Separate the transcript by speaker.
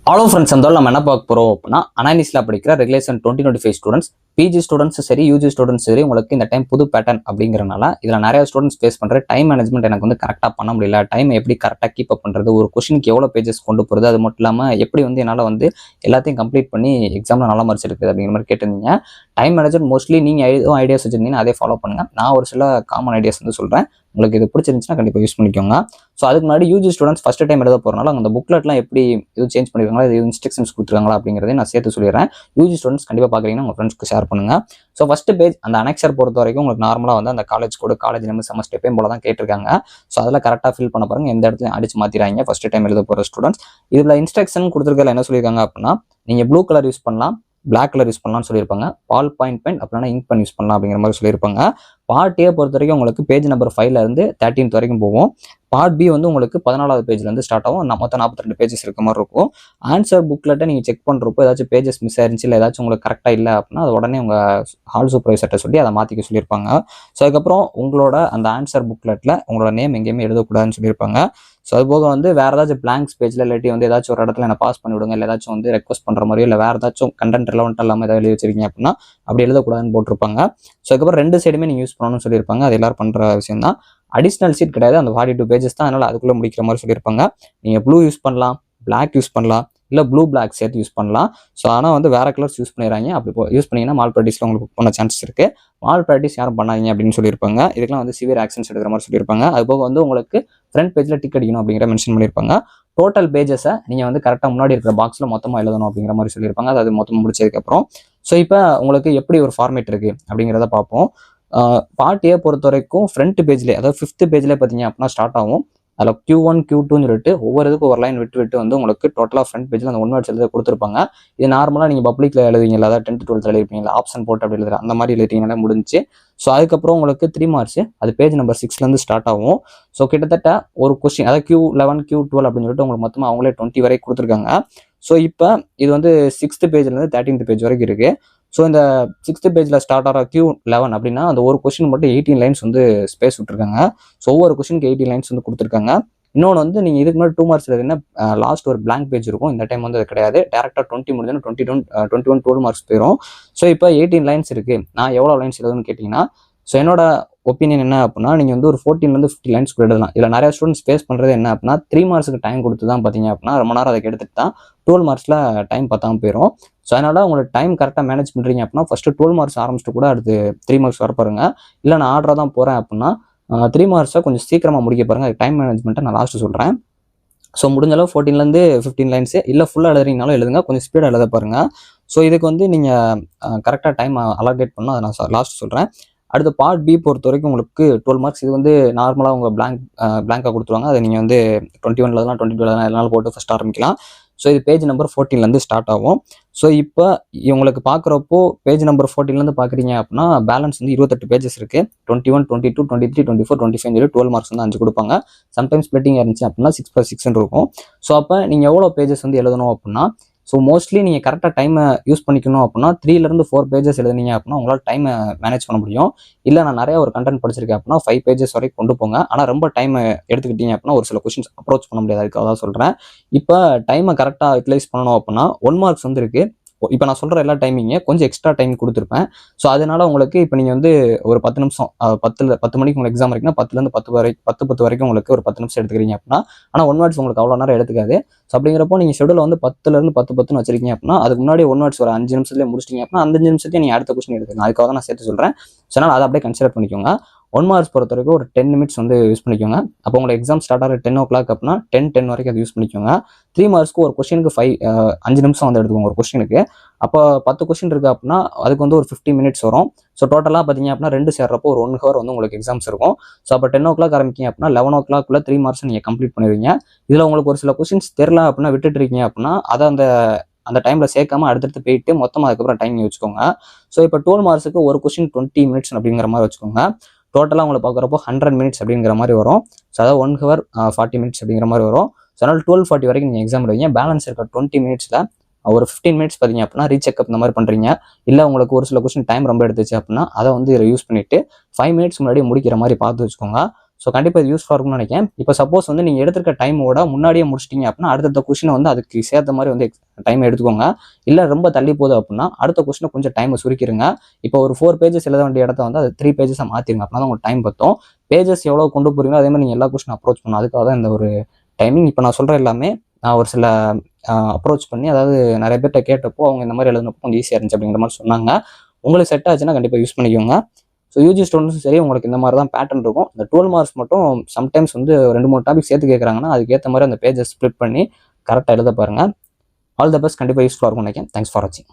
Speaker 1: Hello friends, அந்த நம்ம என்ன பார்க்க போகிறோம் அப்படின்னா, அனாலிசிஸில் படிக்கிற ரெகுலேஷன் 2025 ஸ்டூடெண்ட்ஸ், பிஜி ஸ்டூடெண்ட்ஸ் சரி, யூஜி ஸ்டூடெண்ட்ஸ் சரி, உங்களுக்கு இந்த டைம் புது பேட்டர்ன் அப்படிங்கிறனால இதில் நிறைய ஸ்டூடெண்ட்ஸ் ஃபேஸ் பண்ணுற டைம் மேனேஜ்மெண்ட் எனக்கு வந்து கரெக்டாக பண்ண முடியல. டைம் எப்படி கரெக்டாக கீப் அப் பண்ணுறது, ஒரு கொஷனுக்கு எவ்வளோ பேஜஸ் கொண்டு போகிறது, அது மட்டும் இல்லாமல் எப்படி வந்து என்னால் வந்து எல்லாத்தையும் கம்ப்ளீட் பண்ணி எக்ஸாமில் நல்லா மார்க்ஸ் எடுக்குது அப்படிங்கிற மாதிரி கேட்டிருந்தீங்க. டைம் மேனேஜ்மெண்ட் மோஸ்ட்லி நீங்கள் எதுவும் ஐடியாஸ் வச்சுருந்தீங்கன்னா அதே ஃபாலோ பண்ணுங்கள். நான் ஒரு சில காமன் ஐடியாஸ் வந்து சொல்கிறேன். உங்களுக்கு இது பிடிச்சிருந்துச்சுன்னா கண்டிப்பாக யூஸ் பண்ணிக்கோங்க. ஸோ அதுக்கு முன்னாடி யூஜி ஸ்டூடெண்ட்ஸ் ஃபஸ்ட் டைம் எழுத போகிறனால அந்த புக்லெட்லாம் எப்படி இது சேஞ்ச் பண்ணிருக்காங்களா, இது இன்ஸ்ட்ரக்ஷன்ஸ் கொடுத்துருக்காங்களா அப்படிங்கிறதையும் நான் சேர்த்து சொல்லிடுறேன். யூஜி ஸ்டூடெண்ட்ஸ் கண்டிப்பாக பார்க்குறீங்கன்னா உங்கள் ஃப்ரெண்ட்ஸ்க்கு ஷேர் பண்ணுங்கள். ஸோ ஃபஸ்ட்டு பேஜ் அந்த அனெக்சர் பொறுத்த வரைக்கும் உங்களுக்கு நார்மலாக வந்து அந்த காலேஜ் கோடு, காலேஜ் நேம், செமஸ்டர் எப்பயும் போல தான் கேட்டிருக்காங்க. ஸோ அதில் கரெக்டாக ஃபில் பண்ண பாருங்க, எந்த இடத்துலையும் அடிச்சு மாற்றிடுறாங்க ஃபஸ்ட் டைம் எழுத போகிற ஸ்டூடெண்ட்ஸ். இதில் இன்ஸ்ட்ரக்ஷன் கொடுத்துருக்கல என்ன சொல்லியிருக்காங்க அப்படின்னா, நீங்கள் ப்ளூ கலர் யூஸ் பண்ணலாம், பிளாக் கலர் யூஸ் பண்ணலாம்னு சொல்லியிருப்பாங்க. பால் பாயிண்ட் பென் அப்படின்னா இங்க் பென் யூஸ் பண்ணலாம் அப்படிங்கிற மாதிரி சொல்லியிருப்பாங்க. பார்ட் ஏ பொறுத்த வரைக்கும் உங்களுக்கு பேஜ் நம்பர் 5ல இருந்து 13th வரைக்கும் போகும். பார்ட் பி வந்து உங்களுக்கு 14வது பேஜ்லேருந்து ஸ்டார்ட் ஆகும். மொத்தம் 42 பேஜஸ் இருக்க மாதிரி இருக்கும். ஆன்சர் புக்லெட்டை நீங்கள் செக் பண்ணுறப்போ ஏதாச்சும் பேஜஸ் மிஸ் ஆயிருந்துச்சு, இல்லை ஏதாச்சும் உங்களுக்கு கரெக்டாக இல்லை அப்படின்னா அது உடனே உங்கள் ஹால் சூப்பர்வைசர்கிட்ட சொல்லி அதை மாற்றிக்க சொல்லியிருப்பாங்க. ஸோ அதுக்கப்புறம் உங்களோட அந்த ஆன்சர் புக்லெட்டில் உங்களோட நேம் எங்கேயுமே எழுதக்கூடாதுன்னு சொல்லியிருப்பாங்க. ஸோ அது போக வந்து வேறு ஏதாச்சும் பிளாங்க்ஸ் பேஜில் இல்லாட்டி வந்து ஏதாச்சும் ஒரு இடத்துல என்ன பாஸ் பண்ணி விடுங்க, இல்லை ஏதாச்சும் வந்து ரெக்வஸ்ட் பண்ணுற மாதிரியோ, இல்லை வேறு ஏதாச்சும் கண்டென்ட் ரெலவெண்ட் இல்லாமல் ஏதாவது எழுதி வச்சிருக்கீங்க அப்படின்னா அப்படி எழுதக்கூடாதுன்னு போட்டிருப்பாங்க. ஸோ அதுக்கப்புறம் 2 சைடுமே நீங்கள் யூஸ் பண்ணணும்னு சொல்லியிருப்பாங்க. அது எல்லாரும் பண்ணுற விஷயம் தான். அடிஷ்னல் சீட் கிடையாது, அந்த 42 பேஜஸ் தான், அதனால் அதுக்குள்ளே முடிக்கிற மாதிரி சொல்லியிருப்பாங்க. நீங்கள் ப்ளூ யூஸ் பண்ணலாம், பிளாக் யூஸ் பண்ணலாம், இல்லை ப்ளூ பிளாக் சேர்த்து யூஸ் பண்ணலாம். ஸோ ஆனால் வந்து வேறு கலர்ஸ் யூஸ் பண்ணிடுறாங்க. அப்படி யூஸ் பண்ணிங்கன்னா மால் ப்ராக்டிஸில் உங்களுக்கு புக் பண்ண சான்சஸ் இருக்குது. மால் ப்ராக்டிஸ் யாரும் பண்ணாதீங்க அப்படின்னு சொல்லியிருப்பாங்க. இதுக்கெல்லாம் வந்து சிவியர் ஆக்ஷன்ஸ் எடுக்கிற மாதிரி சொல்லியிருப்பாங்க. அது போக வந்து உங்களுக்கு ஃப்ரண்ட் பேஜில் டிக் அடிக்கணும் அப்படிங்கிற மென்ஷன் பண்ணியிருப்பாங்க. டோட்டல் பேஜஸை நீங்கள் வந்து கரெக்டாக முன்னாடி இருக்கிற பாக்ஸில் மொத்தமாக எழுதணும் அப்படிங்கிற மாதிரி சொல்லியிருப்பாங்க. அது மொத்தமாக முடிச்சதுக்கப்புறம் ஸோ இப்போ உங்களுக்கு எப்படி ஒரு ஃபார்மேட் இருக்குது அப்படிங்கிறத பார்ப்போம். பார்ட் ஏ பொறுத்த வரைக்கும் ஃப்ரண்ட் பேஜ்லேயே, அதாவது 5th பேஜ்லேயே பார்த்தீங்க அப்படின்னா ஸ்டார்ட் ஆகும். அதில் Q1 Q2ன்னு சொல்லிட்டு ஒவ்வொரு இதுக்கு ஒரு லைன் விட்டு வந்து உங்களுக்கு டோட்டலாக ஃப்ரண்ட் பேஜில் அந்த 1 வேர்ட்ஸ் எழுத கொடுத்துருப்பாங்க. இது நார்மலாக நீங்கள் பப்ளிக்கில் எழுதுவீங்களா, அதாவது 10th 12th எழுதிருப்பீங்களா, ஆப்ஷன் போட்டு அப்படி எழுதுற அந்த மாதிரி எழுதிட்டீங்கன்னா முடிஞ்சு. ஸோ அதுக்கப்புறம் உங்களுக்கு 3 மார்க்ஸ், அது பேஜ் நம்பர் 6லேருந்து ஸ்டார்ட் ஆகும். ஸோ கிட்டத்தட்ட ஒரு கொஸ்டின், அதாவது Q11 Q12 அப்படின்னு சொல்லிட்டு உங்களுக்கு மொத்தமாக அவங்களே 20 வரை கொடுத்துருக்காங்க. ஸோ இப்போ இது வந்து 6th பேஜ்லேருந்து 13th பேஜ் வரைக்கும் இருக்குது. ஸோ இந்த 6th பேஜில் ஸ்டார்ட் ஆகிற Q11 அப்படின்னா அந்த ஒரு கொஸ்டின் மட்டும் 18 லைன்ஸ் வந்து ஸ்பேஸ் விட்டுருக்காங்க. ஸோ ஒவ்வொரு கொஸ்டினுக்கு 18 லைன்ஸ் வந்து கொடுத்துருக்காங்க. இன்னொன்று வந்து நீங்கள் இதுக்கு முன்னாடி 2 மார்க்ஸ் எழுதுனா லாஸ்ட் ஒரு பிளாங்க் பேஜ் இருக்கும். இந்த டைம் வந்து அது கிடையாது. டேரெக்டாக 20 முடிஞ்சோன்னா 21 12 மார்க்ஸ் போயிடும். ஸோ இப்போ 18 லைன்ஸ் இருக்குது. நான் எவ்வளோ லைன்ஸ் எழுதுன்னு கேட்டிங்கன்னா, ஸோ என்னோட ஒப்பீனியன் என்ன அப்படின்னா, நீங்கள் வந்து ஒரு 14லேருந்து 50 லைன்ஸ் கூட எழுதலாம். இதில் நிறைய ஸ்டூடெண்ட்ஸ் ஃபேஸ் பண்ணுறது என்ன அப்படின்னா, 3 மார்க்ஸுக்கு டைம் கொடுத்து தான் பார்த்தீங்க அப்படின்னா ரொம்ப நேரம் அதுக்கு எடுத்துட்டு தான் 12 மார்க்ஸில் டைம் பத்தாமல் போயிடும். ஸோ அதனால் உங்களுக்கு டைம் கரெக்டாக மேனேஜ் பண்ணுறீங்க அப்படின்னா ஃபஸ்ட்டு 12 மார்க்ஸ் ஆரம்பிச்சுட்டு கூட அடுத்து 3 மார்க்ஸ் வர பாருங்க. இல்லை நான் ஆர்டராக தான் போகிறேன் அப்படின்னா 3 மார்க்ஸை கொஞ்சம் சீக்கிரமாக முடிக்க பாருங்கள். அது டைம் மேனேஜ்மெண்ட்டை நான் லாஸ்ட்டு சொல்கிறேன். ஸோ முடிஞ்சளவு 14லேருந்து 15 லைன்ஸு, இல்லை ஃபுல்லாக எழுதுறீங்கனாலும் எழுதுங்க, கொஞ்சம் ஸ்பீடாக எழுத பாருங்கள். ஸோ இதுக்கு வந்து நீங்கள் கரெக்டாக டைம் அலோகேட் பண்ணணும். அதை நான் லாஸ்ட் சொல்கிறேன். அடுத்து பார்ட் பி பொறுத்த வரைக்கும் உங்களுக்கு 12 மார்க்ஸ். இது வந்து நார்மலாக உங்கள் பிளாங்காக கொடுத்துருவாங்க. அதை நீங்கள் வந்து 21 எழுதலாம், 22 எழுதலாம், எதனாலும் போட்டு ஃபஸ்ட் ஆரம்பிக்கலாம். ஸோ இது பேஜ் நம்பர் 14லேருந்து ஸ்டார்ட் ஆகும். ஸோ இப்போ உங்களுக்கு பார்க்குறப்போ பேஜ் நம்பர் 14லேருந்து பார்க்குறீங்க அப்படின்னா பேலன்ஸ் வந்து 28 பேஜஸ் இருக்குது. 21 22 23 24 25 12 மார்க்ஸ் வந்து 5 கொடுப்பாங்க. சம்டைம்ஸ் ஸ்ப்ளிட்டிங் இருந்துச்சு அப்படின்னா 6+6 இருக்கும். ஸோ அப்போ நீங்கள் எவ்வளோ பேஜஸ் வந்து எழுதணும் அப்படின்னா, ஸோ மோஸ்ட்லி நீங்கள் கரெக்டாக டைமை யூஸ் பண்ணிக்கணும் அப்படின்னா 3லேருந்து 4 பேஜஸ் எழுதுனீங்க அப்படின்னா உங்களால் டைமை மேனேஜ் பண்ண முடியும். இல்லை நான் நிறையா ஒரு கண்டென்ட் படிச்சிருக்கேன் அப்படின்னா 5 பேஜஸ் வரைக்கும் கொண்டு போங்க. ஆனால் ரொம்ப டைமை எடுத்துக்கிட்டீங்க அப்படின்னா ஒரு சில கொஸ்டின்ஸ் அப்ரோச் பண்ண முடியாது. அதுக்காக தான் சொல்கிறேன். இப்போ டைமை கரெக்டாக யூட்டிலைஸ் பண்ணணும் அப்படின்னா 1 மார்க்ஸ் வந்து இருக்குது. இப்போ நான் சொல்கிற எல்லா டைமிங்க கொஞ்சம் எக்ஸ்ட்ரா டைம் கொடுத்துருப்பேன். ஸோ அதனால உங்களுக்கு இப்போ நீங்கள் வந்து ஒரு 10 நிமிஷம் 10 மணிக்கு உங்களுக்கு எக்ஸாம் இருக்குன்னா 10லேருந்து 10 வரைக்கும் உங்களுக்கு ஒரு 10 நிமிஷம் எடுத்துக்கிறீங்க அப்படின்னா, ஆனால் 1 வேர்ட்ஸ் உங்களுக்கு அவ்வளோ நேரம் எடுத்துக்காது. ஸோ அப்படிங்கிறப்போ நீங்கள் ஷெடியூல் வந்து 10லேருந்து 10 வச்சிருக்கீங்க அப்படின்னா அதுக்கு முன்னாடி 1 வேர்ட்ஸ் ஒரு 5 நிமிஷத்துலேயே முடிச்சிட்டிங்க அப்படின்னா அந்த 5 நிமிஷத்தையும் நீங்கள் அடுத்த கொஸ்டின் எடுத்துக்கலாம். அதுக்காக தான் நான் சேர்த்து சொல்கிறேன். ஸோ அதனால் அதை அப்படியே கன்சிடர் பண்ணிக்கோங்க. 1 மார்க்ஸ் பொறுத்த வரைக்கும் ஒரு 10 நிமிட்ஸ் வந்து யூஸ் பண்ணிக்கோங்க. அப்போ உங்களுக்கு எக்ஸாம் ஸ்டார்ட் ஆகிற 10 o'clock அப்படின்னா 10 வரைக்கும் அதை யூஸ் பண்ணிக்கோங்க. 3 மார்க்ஸ்க்கு ஒரு கொஸ்டினுக்கு 5 நிமிஷம் வந்து எடுத்துக்கோங்க ஒரு கொஸ்டினுக்கு. அப்போ 10 கொஸ்டின் இருக்குது அப்படின்னா அதுக்கு வந்து ஒரு 50 மினிட்ஸ் வரும். ஸோ டோட்டலாக பார்த்தீங்க அப்படின்னா 2 சேர்றப்போ ஒரு 1 hour வந்து உங்களுக்கு எக்ஸாம்ஸ் இருக்கும். ஸோ அப்போ 10 o'clock ஆரம்பிக்கிங்க அப்படின்னா 11 o'clock 3 மார்க்ஸ் நீங்கள் கம்ப்ளீட் பண்ணிடுவீங்க. இதில் உங்களுக்கு ஒரு சில கொஸ்டின்ஸ் தெரில அப்படின்னா விட்டுட்டு இருக்கீங்க அப்படின்னா அதை அந்த டைமில் சேர்க்காம அடுத்தடுத்து போயிட்டு மொத்தமாக அதுக்கப்புறம் டைம் வச்சுக்கோங்க. ஸோ இப்போ 12 மார்க்ஸுக்கு ஒரு கொஸ்டின் 20 மினிட்ஸ் அப்படிங்கிற மாதிரி வச்சுக்கோங்க. டோட்டலாக உங்களை பார்க்குறப்போ 100 மினிட்ஸ் அப்படிங்கிற மாதிரி வரும். ஸோ அதாவது 1 hour 40 மினிட்ஸ் அப்படிங்கிற மாதிரி வரும். ஸோ அதனால் 12:40 வரைக்கும் நீங்கள் எக்ஸாம் எழுதுவீங்க. பேலன்ஸ் இருக்க 20 மினிட்ஸில் ஒரு 15 மினிட்ஸ் பார்த்தீங்க அப்படின்னா ரீசெக்அப் இந்த மாதிரி பண்ணுறீங்க. இல்லை உங்களுக்கு ஒரு சில கொஸ்டின் டைம் ரொம்ப எடுத்துச்சு அப்படின்னா அதை வந்து இதை யூஸ் பண்ணிவிட்டு 5 மினிட்ஸ் முன்னாடி முடிக்கிற மாதிரி பார்த்து வச்சுக்கோங்க. ஸோ கண்டிப்பாக இது யூஸ்ஃபுல்லாக இருக்கும்னு நினைக்கிறேன். இப்போ சப்போஸ் வந்து நீங்கள் எடுத்துருக்க டைமோட முன்னாடியே முடிச்சிட்டிங்க அப்படின்னா அடுத்த கொஸ்டினை வந்து அதுக்கு சேர்த்த மாதிரி வந்து டைம் எடுத்துக்கோங்க. இல்லை ரொம்ப தள்ளி போகுது அப்படின்னா அடுத்த கொஸ்டினை கொஞ்சம் டைமை சுருக்கிடுங்க. இப்போ ஒரு 4 பேஜஸ் எழுத வேண்டிய இடத்த வந்து அது 3 பேஜஸாக மாற்றிருங்க. அப்படின்னா தான் உங்களுக்கு டைம் பற்றும். பேஜஸ் எவ்வளோ கொண்டு போகிறீங்களோ அதே மாதிரி நீங்கள் எல்லா கொஸ்டின் அப்ரோச் பண்ணணும். அதுக்காக தான் இந்த ஒரு டைமிங். இப்போ நான் சொல்கிற எல்லாமே நான் ஒரு சில அப்ரோச் பண்ணி, அதாவது நிறைய பேர்கிட்ட கேட்டப்போ அவங்க இந்த மாதிரி எழுதினப்போ கொஞ்சம் ஈஸியாக இருந்துச்சு அப்படிங்கிற மாதிரி சொன்னாங்க. உங்களுக்கு செட் ஆச்சுன்னா கண்டிப்பாக யூஸ் பண்ணிக்கோங்க. ஸோ யூஜி ஸ்டூடெண்ட்ஸும் சரி, உங்களுக்கு இந்த மாதிரி தான் பேட்டர்ன் இருக்கும். இந்த 12 மார்க்ஸ் மட்டும் சம்டைம்ஸ் வந்து 2-3 டாபிக் சேர்த்து கேட்குறாங்கன்னா அதுக்கேற்ற மாதிரி அந்த பேஜை ஸ்ப்ளிட் பண்ணி கரெக்டாக எழுத பாருங்கள். All the best. கண்டிப்பாக யூஸ்ஃபுல்லாக இருக்கும்னு நினைக்கிறேன். தேங்க்ஸ் ஃபார் வாட்சிங்.